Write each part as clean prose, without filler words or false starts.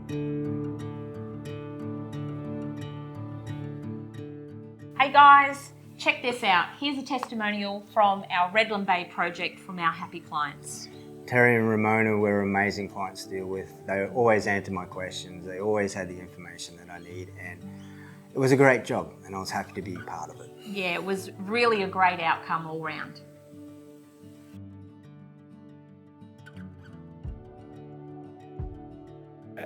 Hey guys, check this out. Here's a testimonial from our Redland Bay project from our happy clients. Terry and Ramona were amazing clients to deal with. They always answered my questions. They always had the information that I need, and it was a great job, and I was happy to be part of it. Yeah, it was really a great outcome all round.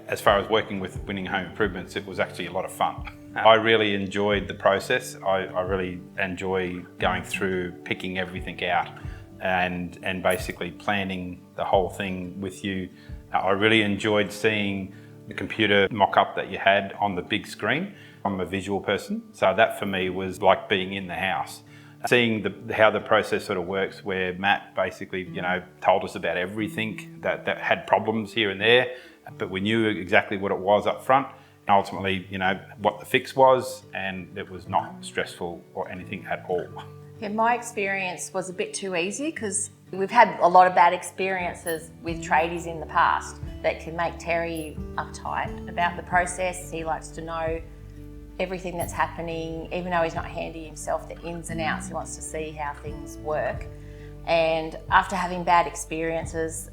As far as working with Winning Home Improvements, it was actually a lot of fun. I really enjoyed the process. I really enjoy going through, picking everything out and basically planning the whole thing with you. I really enjoyed seeing the computer mock-up that you had on the big screen. I'm a visual person, so that for me was like being in the house. Seeing how the process sort of works, where Matt basically, told us about everything that had problems here and there, but we knew exactly what it was up front. And ultimately, what the fix was, and it was not stressful or anything at all. Yeah, my experience was a bit too easy because we've had a lot of bad experiences with tradies in the past that can make Terry uptight about the process. He likes to know everything that's happening, even though he's not handy himself, the ins and outs. He wants to see how things work. And after having bad experiences,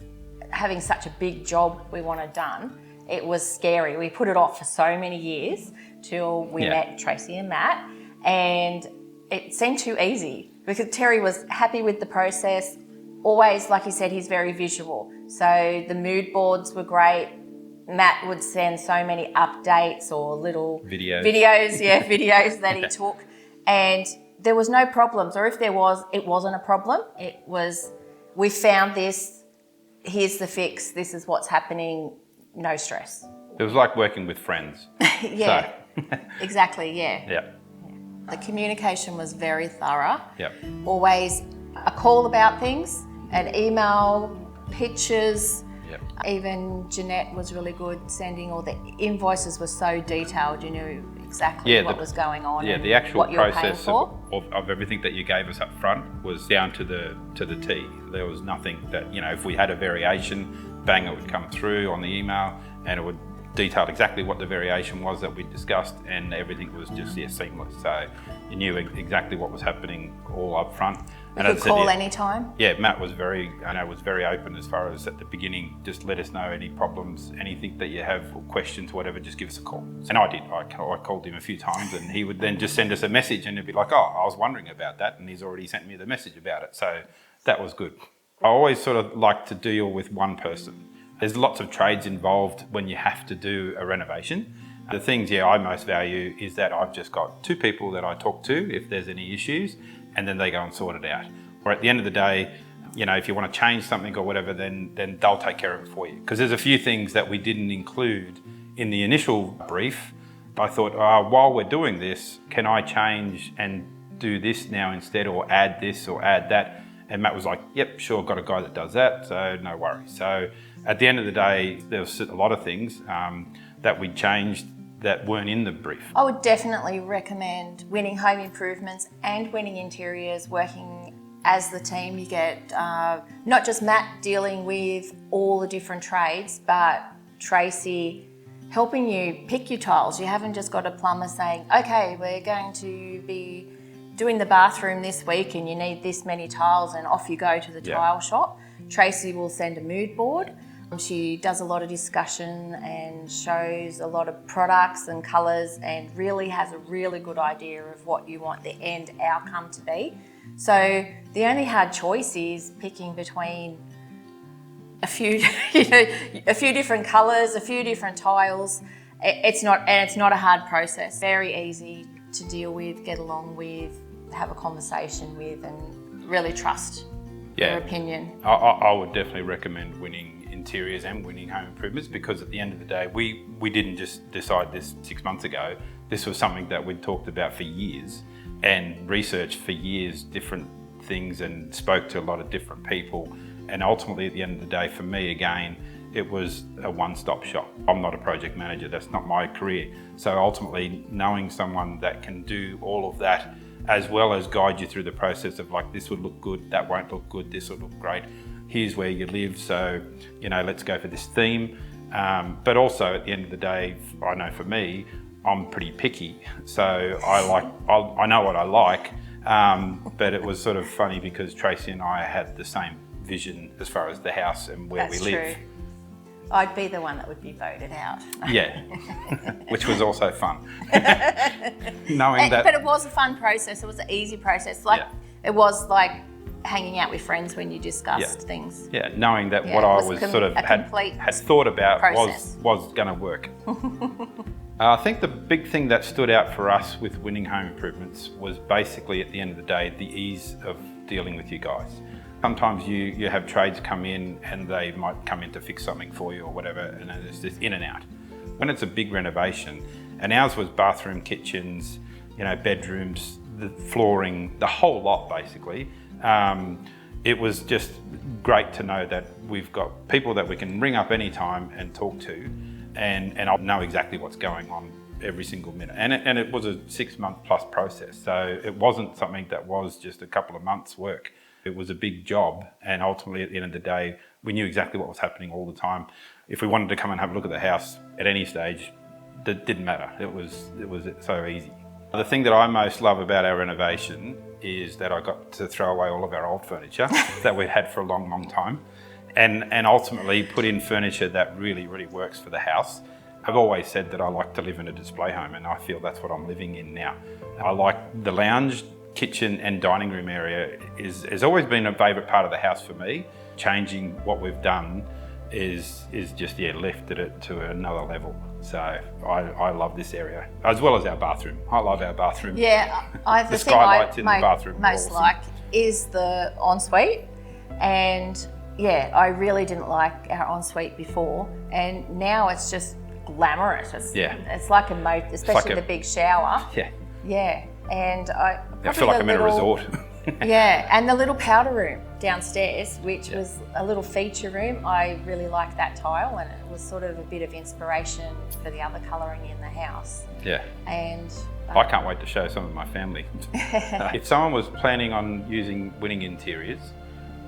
having such a big job we wanted done, it was scary. We put it off for so many years till we met Tracy and Matt, and it seemed too easy because Terry was happy with the process. Always, like he said, he's very visual. So the mood boards were great. Matt would send so many updates or little videos that he took, and there was no problems, or if there was, it wasn't a problem. It was, we found this, here's the fix, this is what's happening, no stress. It was like working with friends. Yeah, so. Exactly, yeah. Yeah. The communication was very thorough. Yep. Always a call about things, an email, pictures. Yep. Even Jeanette was really good sending all the invoices were so detailed, you knew exactly what was going on. Yeah, and the actual what you were paying process for. of everything that you gave us up front was down to the T. There was nothing that, if we had a variation, bang, it would come through on the email and it would detail exactly what the variation was that we discussed, and everything was just seamless. So you knew exactly what was happening all up front. You could call anytime? Yeah, Matt was very open as far as at the beginning, just let us know any problems, anything that you have or questions, whatever, just give us a call. And I did. I called him a few times and he would then just send us a message and he'd be like, oh, I was wondering about that, and he's already sent me the message about it. So that was good. I always sort of like to deal with one person. There's lots of trades involved when you have to do a renovation. The things I most value is that I've just got two people that I talk to if there's any issues, and then they go and sort it out. Or at the end of the day, if you want to change something or whatever, then they'll take care of it for you. Because there's a few things that we didn't include in the initial brief. I thought, while we're doing this, can I change and do this now instead, or add this or add that? And Matt was like, yep, sure, got a guy that does that, so no worries. So at the end of the day, there was a lot of things that we changed that weren't in the brief. I would definitely recommend Winning Home Improvements and Winning Interiors working as the team. You get not just Matt dealing with all the different trades, but Tracy helping you pick your tiles. You haven't just got a plumber saying, okay, we're going to be doing the bathroom this week and you need this many tiles, and off you go to the tile shop. Tracy will send a mood board. She does a lot of discussion and shows a lot of products and colours, and really has a really good idea of what you want the end outcome to be. So the only hard choice is picking between a few, a few different colours, a few different tiles. It's not a hard process. Very easy to deal with, get along with, have a conversation with, and really trust their opinion. I would definitely recommend Winning Interiors and Winning Home Improvements, because at the end of the day, we didn't just decide this 6 months ago. This was something that we'd talked about for years and researched for years, different things, and spoke to a lot of different people. And ultimately, at the end of the day, for me, again, it was a one-stop shop. I'm not a project manager, that's not my career. So ultimately, knowing someone that can do all of that, as well as guide you through the process of like, this would look good, that won't look good, this will look great, here's where you live, so let's go for this theme. But also at the end of the day, I know for me, I'm pretty picky. So I know what I like, but it was sort of funny because Tracy and I had the same vision as far as the house and where That's we live. true. I'd be the one that would be voted out. Yeah, which was also fun. Knowing that. But it was a fun process. It was an easy process. It was like hanging out with friends when you discussed things. Yeah, knowing that Yeah, what it I was was a sort of had thought about process. was going to work. I think the big thing that stood out for us with Winning Home Improvements was basically at the end of the day, the ease of dealing with you guys. Sometimes you have trades come in and they might come in to fix something for you or whatever, and then it's just in and out. When it's a big renovation, and ours was bathroom, kitchens, bedrooms, the flooring, the whole lot basically, it was just great to know that we've got people that we can ring up anytime and talk to, and I'll know exactly what's going on every single minute. And it was a 6-month plus process, so it wasn't something that was just a couple of months work. It was a big job, and ultimately at the end of the day, we knew exactly what was happening all the time. If we wanted to come and have a look at the house at any stage, that didn't matter. It was so easy. The thing that I most love about our renovation is that I got to throw away all of our old furniture that we've had for a long, long time, and ultimately put in furniture that really, really works for the house. I've always said that I like to live in a display home, and I feel that's what I'm living in now. I like the lounge, kitchen and dining room area has always been a favourite part of the house for me. Changing what we've done is just lifted it to another level. So I love this area, as well as our bathroom. I love our bathroom. Yeah, The the thing skylights I in the bathroom are most awesome. like is the ensuite, and yeah, I really didn't like our ensuite before, and now it's just glamorous. It's like a moat, especially the big shower. Yeah. Yeah, and I feel like I'm in a resort. Yeah, and the little powder room downstairs, which was a little feature room. I really liked that tile, and it was sort of a bit of inspiration for the other colouring in the house. Yeah. And I can't wait to show some of my family. If someone was planning on using Winning Interiors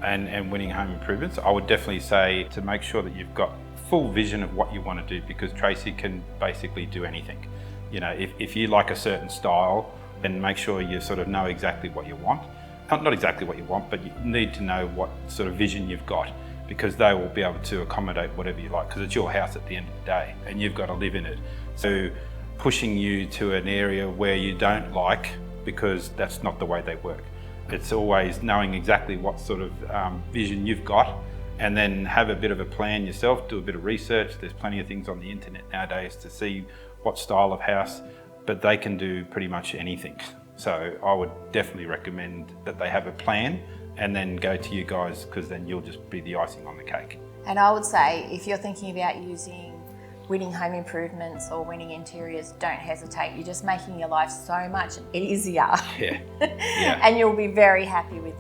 and Winning Home Improvements, I would definitely say to make sure that you've got full vision of what you want to do, because Tracy can basically do anything. If you like a certain style, then make sure you sort of know exactly what you want. Not exactly what you want, but you need to know what sort of vision you've got, because they will be able to accommodate whatever you like, because it's your house at the end of the day and you've got to live in it. So pushing you to an area where you don't like, because that's not the way they work. It's always knowing exactly what sort of vision you've got, and then have a bit of a plan yourself, do a bit of research. There's plenty of things on the internet nowadays to see what style of house, but they can do pretty much anything. So I would definitely recommend that they have a plan and then go to you guys, because then you'll just be the icing on the cake. And I would say, if you're thinking about using Winning Home Improvements or Winning Interiors, don't hesitate. You're just making your life so much easier. Yeah. And you'll be very happy with